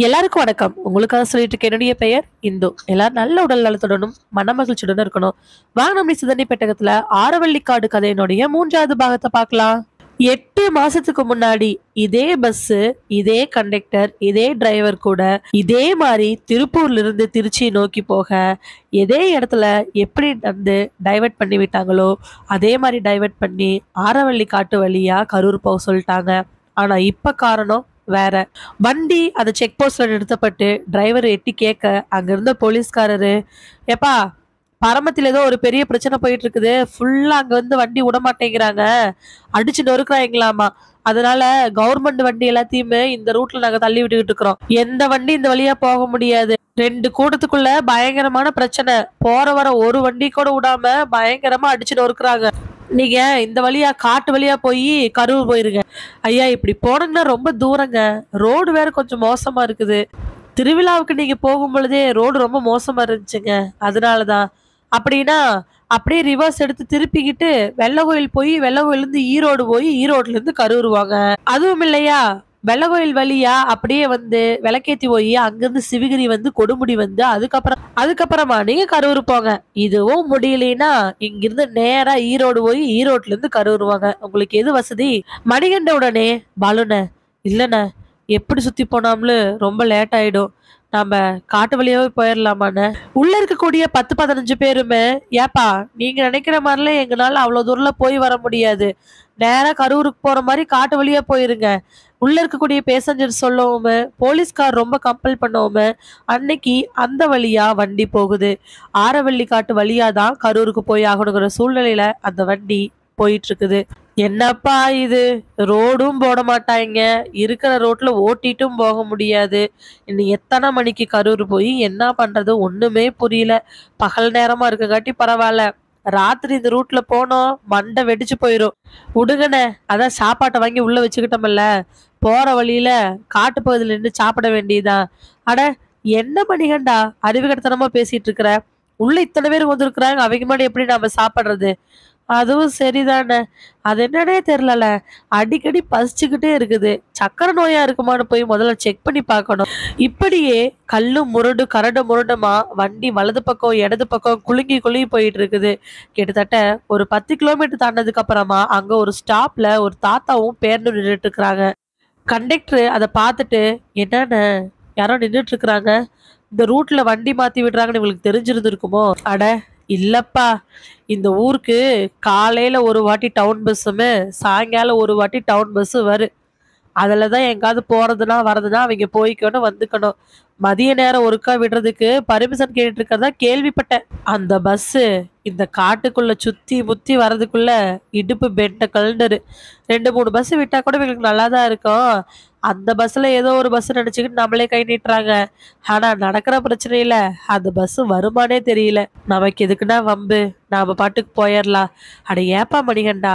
எல்லாருக்கும் வணக்கம். உங்களுக்காக சொல்லிட்டு இருக்க என்னுடைய பெயர் இந்து. எல்லாரும் நல்ல உடல் நலத்துடனும் மனமகிழ்ச்சியுடனும் இருக்கணும். வாங்க நம்ம சிதனை பெட்டகத்துல ஆரவள்ளிக்காடு கதையினுடைய 3வது பாகத்தை பார்க்கலாம். 8 மாசத்துக்கு முன்னாடி இதே பஸ், இதே கண்டக்டர், இதே டிரைவர் கூட இதே மாதிரி திருப்பூர்ல இருந்து திருச்சி நோக்கி போக இதே இடத்துல எப்படி வந்து டைவர்ட் பண்ணி விட்டாங்களோ அதே மாதிரி டைவர்ட் பண்ணி ஆரவள்ளிக்காட்டு வழியா கரூர் போக சொல்லிட்டாங்க. ஆனா இப்ப காரணம் வேற. வண்டி அந்த செக் போஸ்ட்ல நிறுத்தப்பட்டு டிரைவர் எட்டி கேட்க அங்க இருந்த போலீஸ்காரரு, ஏப்பா பரமத்தில் ஏதோ ஒரு பெரிய பிரச்சனை போயிட்டு இருக்குது, ஃபுல்லா அங்க வந்து வண்டி விட மாட்டேங்கிறாங்க, அடிச்சு நொறுக்குறாங்களாமா, அதனால கவர்மெண்ட் வண்டி எல்லாத்தையுமே இந்த ரூட்ல நாங்க தள்ளி விட்டுக்கிட்டு இருக்கிறோம், எந்த வண்டி இந்த வழியா போக முடியாது, 2 கூட்டத்துக்குள்ள பயங்கரமான பிரச்சனை, போற வர ஒரு வண்டி கூட விடாம பயங்கரமா அடிச்சு நொறுக்குறாங்க, நீங்க இந்த வழியா காட்டு வழியா போய் கரூர் போயிருங்க. ஐயா இப்படி போனீங்கன்னா ரொம்ப தூரங்க, ரோடு வேற கொஞ்சம் மோசமா இருக்குது, திருவிழாவுக்கு நீங்க போகும் பொழுதே ரோடு ரொம்ப மோசமா இருந்துச்சுங்க, அதனாலதான். அப்படின்னா அப்படியே ரிவர்ஸ் எடுத்து திருப்பிக்கிட்டு வெள்ளை கோயில் போய் வெள்ளை கோயில இருந்து ஈரோடு போய் ஈரோட்ல இருந்து கரூர் வாங்க. அதுவும் இல்லையா வெள்ளை கோயில் வழியா அப்படியே வந்து விளக்கேத்தி போய் அங்கிருந்து சிவகிரி வந்து கொடுமுடி வந்து அதுக்கப்புறமா நீங்க கரூர் போங்க. இதுவும் முடியலன்னா இங்கிருந்து நேரா ஈரோடு போய் ஈரோட்ல இருந்து கரூர் வாங்க, உங்களுக்கு எது வசதி? மணிகண்ட உடனே பாலுன, இல்லண்ண எப்படி சுத்தி போனாம்னு ரொம்ப லேட் ஆயிடும், நாம காட்டு வழியாவே போயிடலாமான்னு. உள்ள இருக்கக்கூடிய 10-15 பேருமே, ஏப்பா நீங்க நினைக்கிற மாதிரிலாம் எங்களால அவ்வளவு தூரம்ல போய் வர முடியாது, நேரா கரூருக்கு போற மாதிரி காட்டு வழியா போயிருங்க. உள்ள இருக்கக்கூடிய பேசஞ்சர் சொல்லவுமே போலீஸ்கார் ரொம்ப கம்பல் பண்ணவுமே அன்னைக்கு அந்த வழியா வண்டி போகுது. ஆரவள்ளி காட்டு வழியா தான் கரூருக்கு போய் ஆகணுங்கிற சூழ்நிலையில அந்த வண்டி போயிட்டு இருக்குது. என்னப்பா இது, ரோடும் போட மாட்டாங்க, இருக்கிற ரோட்ல ஓட்டிட்டும் போக முடியாது, இன்னும் எத்தனை மணிக்கு கரூர் போய் என்ன பண்றது ஒண்ணுமே புரியல. பகல் நேரமா இருக்கங்காட்டி பரவாயில்ல, ராத்திரி இந்த ரூட்ல போனோம் மண்டை வெடிச்சு போயிரும். விடுங்கண்ணே, அதான் சாப்பாட்டை வாங்கி உள்ள வச்சுக்கிட்டோம்ல, போற வழியில காட்டு பகுதியில நின்று சாப்பிட வேண்டியதான். அட என்ன மணிகண்டா அறிவுகடத்தனமா பேசிட்டு இருக்கிற, உள்ள இத்தனை பேர் வந்திருக்கிறாங்க, அவங்க முன்னாடி எப்படி நாம சாப்பிடுறது? அதுவும் சரிதானே, அது என்னன்னே தெரியல, அடிக்கடி பசிச்சுக்கிட்டே இருக்குது, சக்கரை நோயா இருக்குமான்னு போய் முதல்ல செக் பண்ணி பார்க்கணும். இப்படியே கல்லு முரடு கரடு முரடுமா வண்டி வலது பக்கம் இடது பக்கம் குலுங்கி குலுங்கி போயிட்டு இருக்குது. கிட்டத்தட்ட ஒரு 10 கிலோமீட்டர் தாண்டதுக்கு அப்புறமா அங்க ஒரு ஸ்டாப்ல ஒரு தாத்தாவும் பேருந்து நின்றுட்டு இருக்கிறாங்க. கண்டக்டர் அதை பார்த்துட்டு, என்னன்னு யாரோ நின்றுட்டு இருக்கிறாங்க, இந்த ரூட்ல வண்டி மாத்தி விடுறாங்கன்னு இவங்களுக்கு தெரிஞ்சிருந்துருக்குமோ? அட இல்லப்பா, இந்த ஊருக்கு காலையில ஒரு வாட்டி டவுன் பஸ்ஸுமே சாயங்காலம் ஒரு வாட்டி டவுன் பஸ் வரும், அதுல தான் எங்காவது போறதுன்னா வரதுன்னா அவங்க போய்க்கணும் வந்துக்கணும், மதிய நேரம் ஒருக்கா விடுறதுக்கு பர்மிஷன் கேட்டுட்டு இருக்கிறதா கேள்விப்பட்டேன். அந்த பஸ் இந்த காட்டுக்குள்ள சுத்தி முத்தி வர்றதுக்குள்ள இடுப்பு பெண்ட கலண்டரு, 2-3 பஸ் விட்டா கூட இவங்களுக்கு நல்லா தான் இருக்கும், அந்த பஸ்ல ஏதோ ஒரு பஸ் நினைச்சுக்கிட்டு நம்மளே கை நீட்டுறாங்க. ஆனா நடக்கிற பிரச்சனையில அந்த பஸ் வருமானே தெரியல, நமக்கு எதுக்குன்னா வம்பு, நாம பாட்டுக்கு போயிடலாம். அட ஏப்பா மணிகண்டா,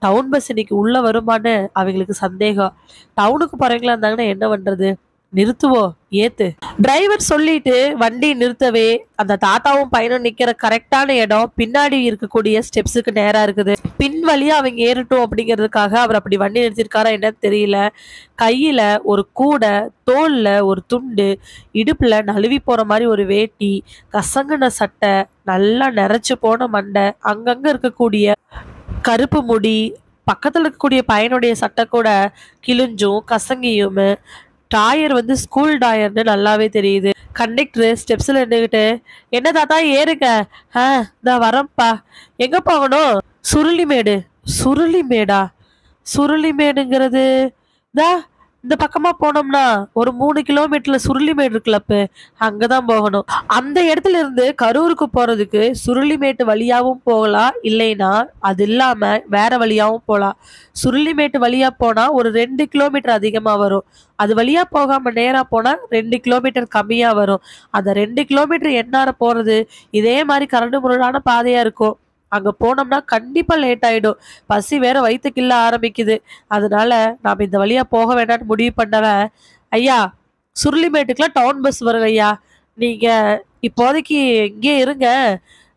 டவுன் பஸ் இன்னைக்கு உள்ள வருமானு அவங்களுக்கு சந்தேகம், டவுனுக்கு போறவங்களா இருந்தாங்கன்னா என்ன பண்றது, நிறுத்துவோம் ஏத்து. டிரைவர் சொல்லிட்டு வண்டி நிறுத்தவே அந்த தாத்தாவும் பையனும் நிக்கிற கரெக்டான இடம் பின்னாடி இருக்கக்கூடிய ஸ்டெப்ஸுக்கு நேரா இருக்குது. பின் வழியா அவங்க ஏறட்டும் அப்படிங்கிறதுக்காக அவர் அப்படி வண்டி நிறுத்திருக்காரா என்னன்னு தெரியல. கையில ஒரு கூடை, தோல்ல ஒரு துண்டு, இடுப்புல நழுவி போற மாதிரி ஒரு வேட்டி, கசங்குன சட்டை, நல்லா நிறைச்சு போன மண்டை, அங்கங்க இருக்கக்கூடிய கருப்பு முடி, பக்கத்துல இருக்கக்கூடிய பையனுடைய சட்டை கூட கிழிஞ்சும் கசங்கியும், டாயர் வந்து ஸ்கூல் டாயர்னு நல்லாவே தெரியுது. கண்டக்டர் ஸ்டெப்ஸ்ல நின்றுகிட்டு, என்ன தாத்தா ஏறுங்க, நான் வரேன்ப்பா, எங்க போகணும்? சுருளிமேடு. சுருளிமேடா? சுருளிமேடுங்கிறது தா இந்த பக்கமா போனோம்னா ஒரு 3 கிலோமீட்டர்ல சுருளிமேடு இருக்குல்லப்பு, அங்கதான் போகணும். அந்த இடத்துல இருந்து கரூருக்கு போறதுக்கு சுருளிமேட்டு வழியாவும் போகலாம், இல்லைன்னா அது இல்லாம வேற வழியாவும் போகலாம். சுருளிமேட்டு வழியா போனா ஒரு 2 கிலோமீட்டர் அதிகமா வரும், அது வழியா போகாம நேரா போனா 2 கிலோமீட்டர் கம்மியா வரும். அந்த 2 கிலோமீட்டர் எந்நேர போறது, இதே மாதிரி கரடு முரடான பாதையா இருக்கும், அங்க போனோம்னா கண்டிப்பா லேட் ஆயிடும், பசி வேற வயிற்று கிள்ள ஆரம்பிக்குது, அதனால நாம இந்த வழியா போக வேண்டாம்னு முடிவு பண்ணவன், ஐயா சுருளிமேட்டுக்குலாம் டவுன் பஸ் வருங்க ஐயா, நீங்க இப்போதைக்கு இங்கே இருங்க,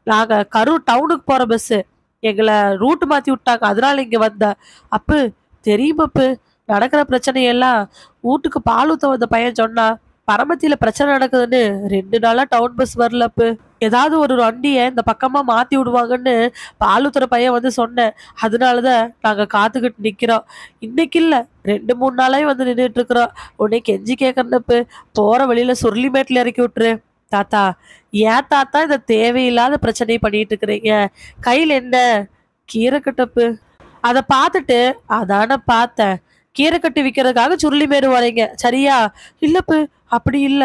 நாங்க கரூர் டவுனுக்கு போற பஸ், எங்களை ரூட் மாத்தி விட்டாங்க அதனால இங்க வந்த. அப்பு தெரியும் அப்பு, நடக்கிற பிரச்சனையெல்லாம் வீட்டுக்கு பால் ஊத்த வந்த பையன் சொன்னா, பரமத்தியில பிரச்சனை நடக்குதுன்னு 2 நாளா டவுன் பஸ் வரலப்பு. ஏதாவது ஒரு வண்டிய இந்த பக்கமா மாத்தி விடுவாங்கன்னு பால் ஊத்துற பையன் வந்து சொன்னேன். அதனாலதான் நாங்க காத்துக்கிட்டு நிக்கிறோம். இன்னைக்கு இல்ல, 2 3 நாளாவே வந்து நின்றுட்டு இருக்கிறோம். உன்னை கெஞ்சி கேட்கறனப்பு, போற வழியில சுருளிமேட்ல இறக்கி விட்டுரு. தாத்தா, ஏன் தாத்தா இந்த தேவையில்லாத பிரச்சனையை பண்ணிட்டு இருக்கிறீங்க? கையில என்ன? கீரை கட்டப்பு. அத பார்த்துட்டு, அதான பார்த்தேன். கீரை கட்டு விக்கிறதுக்காக சுருளிமேடு வரீங்க, சரியா? இல்லப்பு, அப்படி இல்ல.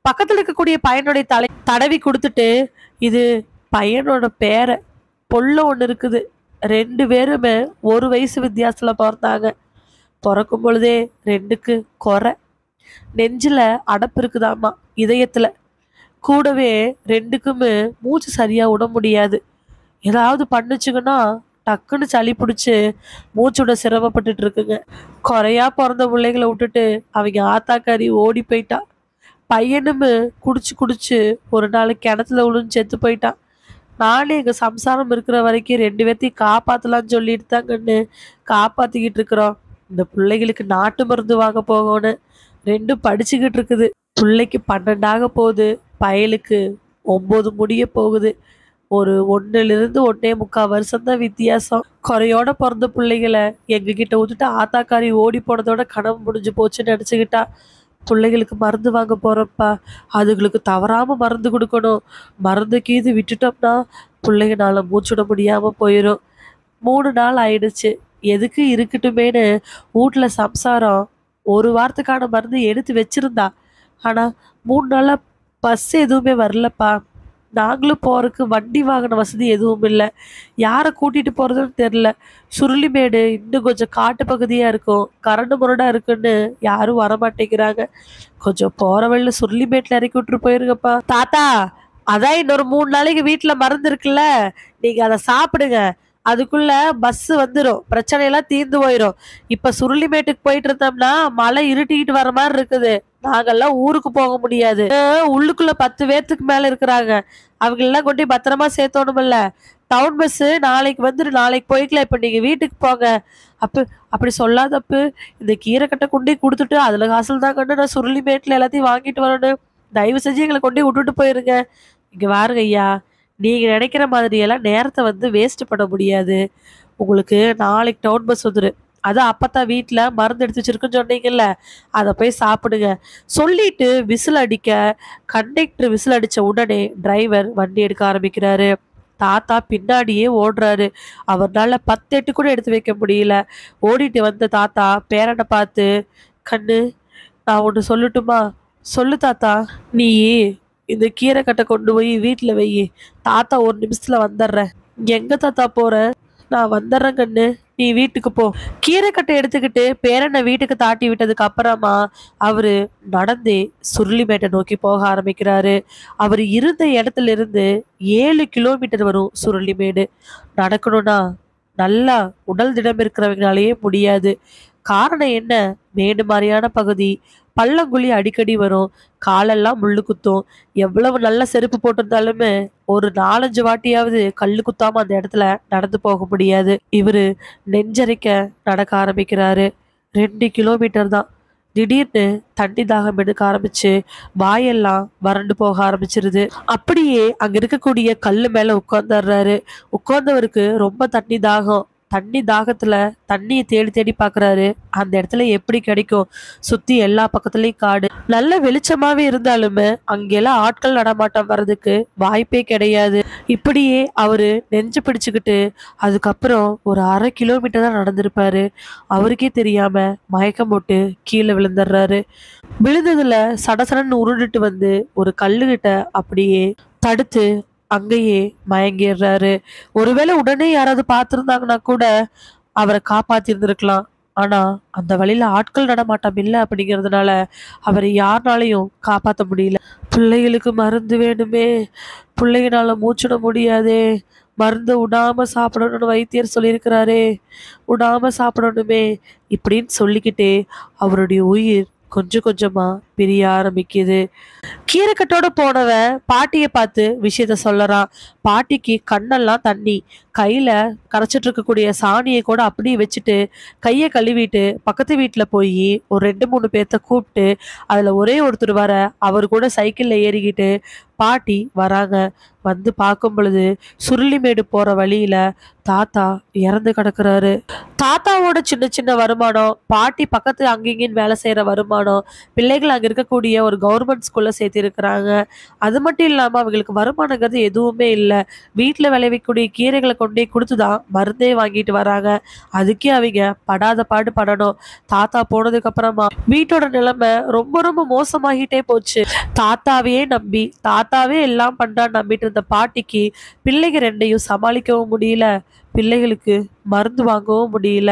பக்கத்துல இருக்கக்கூடிய பையனுடைய தடவி கொடுத்துட்டு, இது பையனோட பேர பொல்ல ஒண்ணு இருக்குது. 2 பேருமே 1 வயசு வித்தியாசத்துல பிறந்தாங்க. பொறக்கும் பொழுதே 2க்கு கொறை. நெஞ்சில அடப்பு இருக்குதாமா, இதயத்துல. கூடவே 2க்குமே மூச்சு சரியா விட முடியாது. ஏதாவது பண்ணுச்சுங்கன்னா டக்குன்னு சளி பிடிச்சு மூச்சுட சிரமப்பட்டுட்டு இருக்குங்க. குறையா பிறந்த பிள்ளைகளை விட்டுட்டு அவங்க ஆத்தாக்காரி ஓடி போயிட்டா. பையனுமே குடிச்சு குடிச்சு ஒரு நாள் கிணத்துல விழுந்து செத்து போயிட்டான். நானும் எங்க சம்சாரம் இருக்கிற வரைக்கும் 2 பேர்த்தையும் காப்பாத்தலாம்னு சொல்லிட்டு தாங்கன்னு காப்பாத்திக்கிட்டு இருக்கிறோம். இந்த பிள்ளைகளுக்கு நாட்டு மருந்து வாங்க போகணும். 2 படிச்சுக்கிட்டு இருக்குது. பிள்ளைக்கு 12 ஆக போகுது, பயலுக்கு 9 முடிய போகுது. ஒரு 1லிருந்து 1.25 வருஷம் தான் வித்தியாசம். குறையோட பிறந்த பிள்ளைகளை எங்ககிட்ட விட்டுட்டு ஆத்தாக்காரி ஓடி போனதோட கனவு முடிஞ்சு போச்சுன்னு நினச்சிக்கிட்டா. பிள்ளைகளுக்கு மருந்து வாங்க போறப்பா, அதுகளுக்கு தவறாம மருந்து கொடுக்கணும். மருந்து கீது விட்டுட்டோம்னா பிள்ளைங்கனால மூச்சுட முடியாம போயிடும். 3 நாள் ஆயிடுச்சு. எதுக்கு இருக்கட்டுமேனு வீட்டுல சம்சாரம் 1 வாரத்துக்கான மருந்து எடுத்து வச்சிருந்தா. ஆனா 3 நாளா பஸ் எதுவுமே வரலப்பா. நாங்களும் போறதுக்கு வண்டி வாகன வசதி எதுவும் இல்லை. யாரை கூட்டிட்டு போறதுன்னு தெரியல. சுருளிமேடு இன்னும் கொஞ்சம் காட்டு பகுதியா இருக்கும், கரண்டு முரடா இருக்குன்னு யாரும் வரமாட்டேங்கிறாங்க. கொஞ்சம் போற வழியில சுருளிமேட்ல இறக்கி விட்டுட்டு போயிருங்கப்பா. தாத்தா, அதான் இன்னொரு 3 நாளைக்கு வீட்டுல மருந்து இருக்குல்ல, நீங்க அதை சாப்பிடுங்க. அதுக்குள்ள பஸ் வந்துடும், பிரச்சனையெல்லாம் தீர்ந்து போயிடும். இப்ப சுருளிமேட்டுக்கு போயிட்டு இருந்தோம்னா மழை இருட்டிக்கிட்டு வர மாதிரி இருக்குது. நாங்கெல்லாம் ஊருக்கு போக முடியாது. உள்ளுக்குள்ள 10 பேர்த்துக்கு மேல இருக்கிறாங்க. அவங்க எல்லாம் கொண்டு போய் பத்திரமா சேர்த்தோணுமில்ல. டவுன் பஸ் நாளைக்கு வந்துட்டு நாளைக்கு போய்க்கலாம், இப்ப நீங்க வீட்டுக்கு போங்க. அப்ப அப்படி சொல்லாதப்பு. இந்த கீரை கட்டை கொண்டு போய் கொடுத்துட்டு அதுல காசுல தான் கண்டு நான் சுருளிமேட்ல எல்லாத்தையும் வாங்கிட்டு வரணும். தயவு செஞ்சு எங்களை கொண்டு போய் விட்டுட்டு போயிருங்க. இங்க வாருங்க ஐயா, நீங்க நினைக்கிற மாதிரி எல்லாம் நேரத்தை வந்து வேஸ்ட் பண்ண முடியாது. உங்களுக்கு நாளைக்கு டவுன் பஸ் வந்துரு. அதான் அப்பத்தான் வீட்டுல மருந்து எடுத்து வச்சிருக்குன்னு சொன்னீங்கல்ல, அதை போய் சாப்பிடுங்க. சொல்லிட்டு விசில் அடிக்க, கண்டக்டர் விசில் அடிச்ச உடனே டிரைவர் வண்டி எடுக்க ஆரம்பிக்கிறாரு. தாத்தா பின்னாடியே ஓடுறாரு. அவர்னால 10 எட்டு கூட எடுத்து வைக்க முடியல. ஓடிட்டு வந்த தாத்தா பேரனை பார்த்து, கண்ணு, நான் ஒன்று சொல்லட்டுமா? சொல்லு தாத்தா. நீ இந்த கீரை கட்டை கொண்டு போய் வீட்டுல வை. தாத்தா 1 நிமிஷத்துல வந்துடுறேன். எங்க தாத்தா போற? நான் வந்துடுறேன் கண்ணு, நீ வீட்டுக்கு போ. கீரை கட்டை எடுத்துக்கிட்டு பேரனை வீட்டுக்கு தாட்டி விட்டதுக்கு அப்புறமா அவரு நடந்தே சுருளிமேட்டை நோக்கி போக ஆரம்பிக்கிறாரு. அவர் இருந்த இடத்துல இருந்து 7 கிலோமீட்டர் வரும் சுருளிமேடு. நடக்கணும்னா நல்லா உடல் திடம் இருக்கிறவங்களாலேயே முடியாது. காரணம் என்ன? மேடு மாதிரியான பகுதி, பள்ளங்குழி அடிக்கடி வரும், காலெல்லாம் முள்ளு குத்தும். எவ்வளவு நல்ல செருப்பு போட்டிருந்தாலுமே ஒரு 4 5 வாட்டியாவது கல்லு குத்தாம அந்த இடத்துல நடந்து போக முடியாது. இவரு நெஞ்சரிக்க நடக்க ஆரம்பிக்கிறாரு. 2 கிலோமீட்டர் தான். திடீர்னு தண்ணி தாகம் எடுக்க ஆரம்பிச்சு வாயெல்லாம் வறண்டு போக ஆரம்பிச்சிருது. அப்படியே அங்க இருக்கக்கூடிய கல்லு மேல உட்கார்ந்துடுறாரு. உட்கார்ந்தவருக்கு ரொம்ப தண்ணி தாகம். தண்ணி தாகத்துல தண்ணியை தேடி தேடி பாக்குறாரு. அந்த இடத்துல எப்படி கிடைக்கும்? சுத்தி எல்லா பக்கத்துலயும் காடு. நல்ல வெளிச்சமாவே இருந்தாலுமே அங்கெல்லாம் ஆட்கள் நடமாட்டம் வர்றதுக்கு வாய்ப்பே கிடையாது. இப்படியே அவரு நெஞ்சு பிடிச்சுக்கிட்டு அதுக்கப்புறம் ஒரு 1/2 கிலோமீட்டர் தான் நடந்திருப்பாரு. அவருக்கே தெரியாம மயக்கம் போட்டு கீழே விழுந்துடுறாரு. விழுந்ததுல சடசடன்னு உருண்டுட்டு வந்து ஒரு கல்லுகிட்ட அப்படியே தடுத்து அங்கேயே மயங்கிடுறாரு. ஒருவேளை உடனே யாராவது பார்த்துருந்தாங்கன்னா கூட அவரை காப்பாத்தி இருந்திருக்கலாம். ஆனா அந்த வழியில ஆட்கள் நடமாட்டம் இல்லை அப்படிங்கிறதுனால அவரை யாருனாலையும் காப்பாற்ற முடியல. பிள்ளைகளுக்கு மருந்து வேணுமே, பிள்ளைங்கனால மூச்சிட முடியாதே, மருந்து விடாம சாப்பிடணும்னு வைத்தியர் சொல்லியிருக்கிறாரே, விடாம சாப்பிடணுமே இப்படின்னு சொல்லிக்கிட்டே அவருடைய உயிர் கொஞ்சம் கொஞ்சமா பிரிய ஆரம்பிக்குது. கீரைக்கட்டோட போனவன் பாட்டியை பார்த்து விஷயத்த சொல்லறான். பாட்டிக்கு கண்ணெல்லாம் தண்ணி. கையில கரைச்சிட்டு இருக்கக்கூடிய சாணியை கூட அப்படியே வச்சுட்டு கையை கழுவிட்டு பக்கத்து வீட்டுல போய் ஒரு 2 3 பேர்த்த கூப்பிட்டு அதுல ஒரே ஒருத்தர் வர அவர் கூட சைக்கிள்ல ஏறிக்கிட்டு பாட்டி வராங்க. வந்து பார்க்கும் பொழுது சுருளிமேடு போற வழியில தாத்தா இறந்து கிடக்குறாரு. தாத்தாவோட சின்ன சின்ன வருமானம், பாட்டி பக்கத்து அங்கிங்கன்னு வேலை செய்யற வருமானம், பிள்ளைகள் அங்க இருக்கக்கூடிய ஒரு கவர்மெண்ட் ஸ்கூல்ல சேர்த்திருக்கிறாங்க. அது மட்டும் இல்லாம அவங்களுக்கு வருமானங்கிறது எதுவுமே இல்லை. வீட்டுல விளைவிக்கக்கூடிய கீரைகளை கொண்டே கொடுத்துதான் மருந்தே வாங்கிட்டு வராங்க. அதுக்கே அவங்க படாத பாடு படணும். தாத்தா போனதுக்கு அப்புறமா வீட்டோட நிலைமை ரொம்ப ரொம்ப மோசமாகிட்டே போச்சு. தாத்தாவே எல்லாம் பண்றான்னு நம்பிட்டு இருந்த பாட்டிக்கு பிள்ளைங்க 2யும் சமாளிக்கவும் முடியல, பிள்ளைகளுக்கு மருந்து வாங்கவும் முடியல.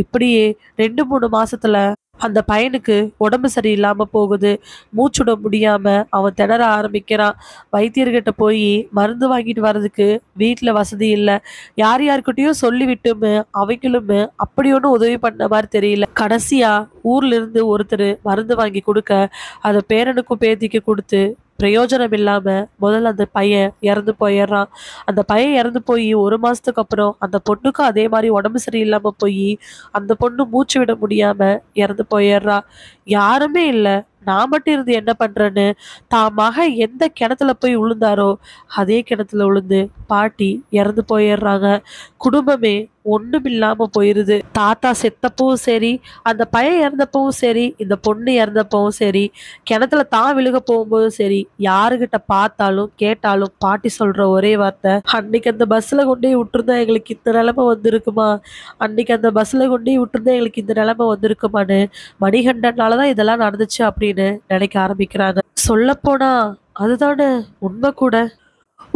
இப்படியே 2 3 மாசத்துல அந்த பையனுக்கு உடம்பு சரியில்லாம போகுது. மூச்சுட முடியாம அவன் திணற ஆரம்பிக்கிறான். வைத்தியர்கிட்ட போய் மருந்து வாங்கிட்டு வர்றதுக்கு வீட்டுல வசதி இல்லை. யார்கிட்டயும் சொல்லிவிட்டுமே அவங்களுமே அப்படி ஒன்றும் உதவி பண்ண மாதிரி தெரியல. கடைசியா ஊர்ல இருந்து ஒருத்தர் மருந்து வாங்கி கொடுக்க அதை பேரனுக்கும் பேத்திக்கு கொடுத்து பிரயோஜனம் இல்லாம முதல்ல அந்த பையன் இறந்து போயிடுறான். அந்த பையன் இறந்து போய் 1 மாசத்துக்கு அப்புறம் அந்த பொண்ணுக்கும் அதே மாதிரி உடம்பு சரியில்லாம போய் அந்த பொண்ணு மூச்சு விட முடியாம இறந்து போயிடுறா. யாருமே இல்லை, நான் மட்டும் இருந்து என்ன பண்றேன்னு தான் மகன் எந்த கிணத்துல போய் விழுந்தாரோ அதே கிணத்துல விழுந்து பாட்டி இறந்து போயிடுறாங்க. குடும்பமே ஒண்ணுமில்லாம போயிருது. தாத்தா செத்தப்பவும் சரி, அந்த பையன் இறந்தப்பவும் சரி, இந்த பொண்ணு இறந்தப்பவும் சரி, கிணத்துல தான் விழுக போகும்போதும் சரி, யாருகிட்ட பார்த்தாலும் கேட்டாலும் பாட்டி சொல்ற ஒரே வார்த்தை, அன்னைக்கு அந்த பஸ்ல கொண்டே விட்டுருந்தா எங்களுக்கு இந்த நிலைமை வந்திருக்குமா, அன்னைக்கு அந்த பஸ்ல கொண்டே விட்டுருந்தா எங்களுக்கு இந்த நிலைமை வந்திருக்குமான்னு மணிகண்டனாலதான் இதெல்லாம் நடந்துச்சு அப்படின்னு நினைக்க ஆரம்பிக்கிறாங்க. சொல்லப்போனா அதுதானே உண்மை கூட.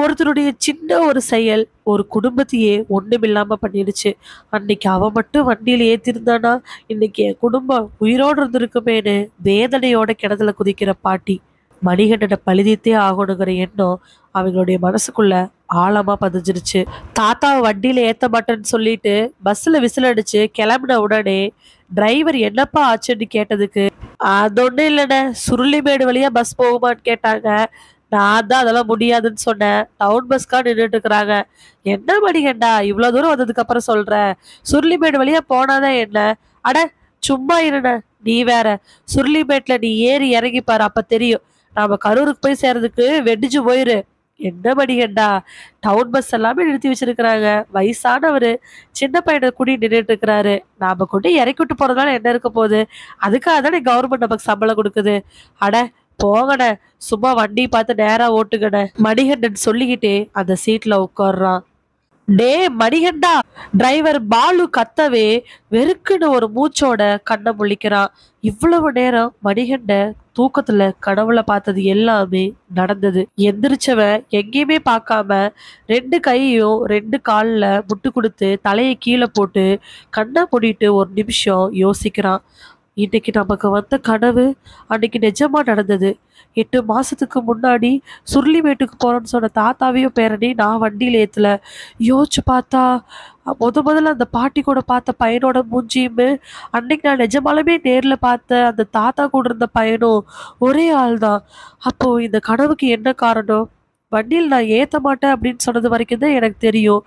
ஒருத்தருடைய சின்ன ஒரு செயல் ஒரு குடும்பத்தையே ஒண்ணுமில்லாம பண்ணிடுச்சு. அன்னைக்கு அவன் மட்டும் வண்டியில ஏத்திருந்தானா இன்னைக்கு என் குடும்பம் உயிரோடு இருந்திருக்குமேனு வேதனையோட கிணத்துல குதிக்கிற பாட்டி. மணிகண்டனை பழுதித்தே ஆகணுங்கிற எண்ணம் அவங்களுடைய மனசுக்குள்ள ஆழமா பதிஞ்சிருச்சு. தாத்தாவை வண்டியில ஏத்த மாட்டேன்னு சொல்லிட்டு பஸ்ல விசில் அடிச்சு கிளம்பின உடனே டிரைவர் என்னப்பா ஆச்சுன்னு கேட்டதுக்கு, அது ஒண்ணும் இல்லைண்ணே, சுருளிமேடு வழியா பஸ் போகுமான்னு கேட்டாங்க. நான் தான் அதெல்லாம் முடியாதுன்னு சொன்னேன். டவுன் பஸ்க்காக நின்றுட்டு இருக்கிறாங்க. என்ன மணிகண்டா இவ்வளவு தூரம் வந்ததுக்கு அப்புறம் சொல்ற, சுருளிமேடு வழியா போனாதான் என்ன? அட சும்மா இருன, நீ வேற. சுருளிமேட்ல நீ ஏறி இறங்கி பாரு, அப்ப தெரியும். நாம கரூருக்கு போய் சேர்றதுக்கு வெடிச்சு போயிரு. என்ன மணிகண்டா, டவுன் பஸ் எல்லாமே நிறுத்தி வச்சிருக்கிறாங்க. வயசானவரு சின்ன பையனை கூட்டி நின்றுட்டு இருக்கிறாரு. நாம கொண்டு இறக்கி விட்டு போறதுனால என்ன இருக்க போகுது? அதுக்காக தானே கவர்மெண்ட் நமக்கு சம்பளம் கொடுக்குது. அட போங்கண்ண, சும்மா வண்டி பார்த்து நேரா ஓட்டுங்கண்ண, மணிகண்டன் சொல்லிக்கிட்டே அந்த சீட்ல உட்கார்றான். டே மணிகண்டா, டிரைவர் பாலு கத்தவே வெறுக்குன்னு ஒரு மூச்சோட கண்ணை முழிக்கிறான். இவ்வளவு நேரம் மணிகண்ட தூக்கத்துல கனவுல பார்த்தது எல்லாமே நடந்தது. எந்திரிச்சவன் எங்கேயுமே பார்க்காம 2 கையையும் 2 கால்ல முட்டு கொடுத்து தலையை கீழே போட்டு கண்ணை மூடிட்டு ஒரு நிமிஷம் யோசிக்கிறான். இன்னைக்கு நமக்கு வந்த கனவு அன்னைக்கு நிஜமா நடந்தது. 8 மாசத்துக்கு முன்னாடி சுருளிமேட்டுக்கு போறோம்னு சொன்ன தாத்தாவையும் பேரனி நான் வண்டியில ஏத்துல. யோசிச்சு பார்த்தா முதல்ல அந்த பாட்டி கூட பார்த்த பையனோட மூஞ்சியுமே அன்னைக்கு நான் நிஜமாலுமே நேர்ல பார்த்த அந்த தாத்தா கூட இருந்த பையனும் ஒரே ஆள் தான். அப்போ இந்த கனவுக்கு என்ன காரணம்? வண்டியில் நான் ஏற்ற மாட்டேன் அப்படின்னு சொன்னது வரைக்கும் தான் எனக்கு தெரியும்.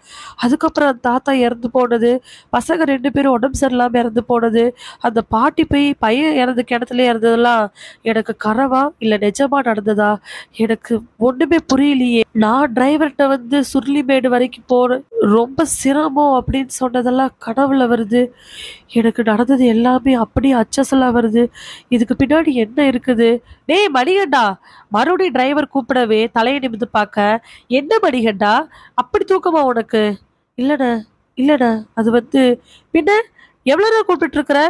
அதுக்கப்புறம் அந்த தாத்தா இறந்து போனது, பசங்க 2 பேரும் உடம்பு சரியில்லாமல் இறந்து போனது, அந்த பாட்டி போய் பையன் இறந்து கிணத்துல இறந்ததெல்லாம் எனக்கு கனவா இல்லை நிஜமா நடந்ததா எனக்கு ஒன்றுமே புரியலையே. நான் டிரைவர்கிட்ட வந்து சுருளிமேடு வரைக்கும் போகிறேன், ரொம்ப சிரமம் அப்படின்னு சொன்னதெல்லாம் கனவுல வருது. எனக்கு நடந்தது எல்லாமே அப்படியே அச்சசலாக வருது. இதுக்கு பின்னாடி என்ன இருக்குது? டேய் மணிகண்டா, மறுபடியும் டிரைவர் கூப்பிடவே தலையை நிமிந்து பார்க்க, என்ன மணிகண்டா அப்படி தூக்கமா உனக்கு? இல்லைண்ண இல்லைண்ண, அது வந்து பின்ன எவ்வளோ நேரம் கூப்பிட்டு இருக்கிற?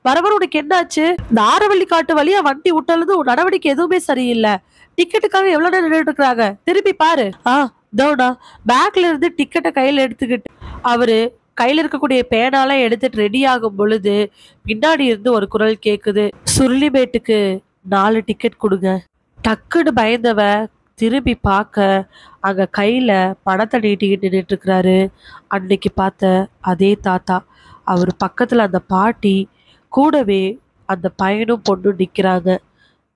வரவர உனக்கு என்னாச்சு? இந்த ஆரவள்ளி காட்டு வழியா வண்டி விட்டாலும் உன் நடவடிக்கை எதுவுமே சரியில்லை. டிக்கெட்டுக்காக எவ்வளோ நேரம் நின்றுட்டு இருக்கிறாங்க, திரும்பி பாரு. தோடா பேக்ல இருந்து டிக்கெட்டை கையில் எடுத்துக்கிட்டு அவரு கையில் இருக்கக்கூடிய பேனாலாம் எடுத்துட்டு ரெடி ஆகும் பொழுது பின்னாடி இருந்து ஒரு குரல் கேக்குது, சுருளிமேட்டுக்கு 4 டிக்கெட் கொடுங்க. டக்குன்னு பயந்தவ திரும்பி பார்க்க அங்க கையில பணத்தை நீட்டிக்கிட்டு நின்றுட்டு இருக்கிறாரு அன்னைக்கு பார்த்த அதே தாத்தா. அவர் பக்கத்துல அந்த பாட்டி, கூடவே அந்த பையனும் பொண்ணும் நிக்கிறாங்க.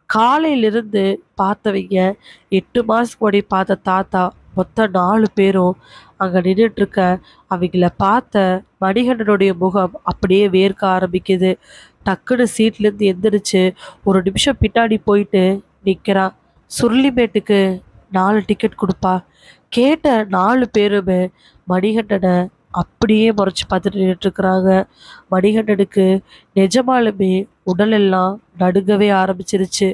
காலையிலிருந்து பார்த்தவங்க 8 மாசத்துக்கு முன்னாடி பார்த்த தாத்தா, மொத்தம் 4 பேரும் அங்க நின்றுட்டு இருக்க அவங்கள பார்த்த மணிகண்டனுடைய முகம் அப்படியே வேர்க்க ஆரம்பிக்குது. டக்குன்னு சீட்ல இருந்து எந்திரிச்சு ஒரு நிமிஷம் பின்னாடி போயிட்டு நிக்கிறான். சுருளிமேட்டுக்கு 4 டிக்கெட் கொடுப்பா. கேட்ட 4 பேருமே மணிகண்டனை அப்படியே முறைச்சு பார்த்துட்டு நின்றுட்டு இருக்கிறாங்க. மணிகண்டனுக்கு நிஜமாலுமே உடலெல்லாம் நடுங்கவே ஆரம்பிச்சிருச்சு.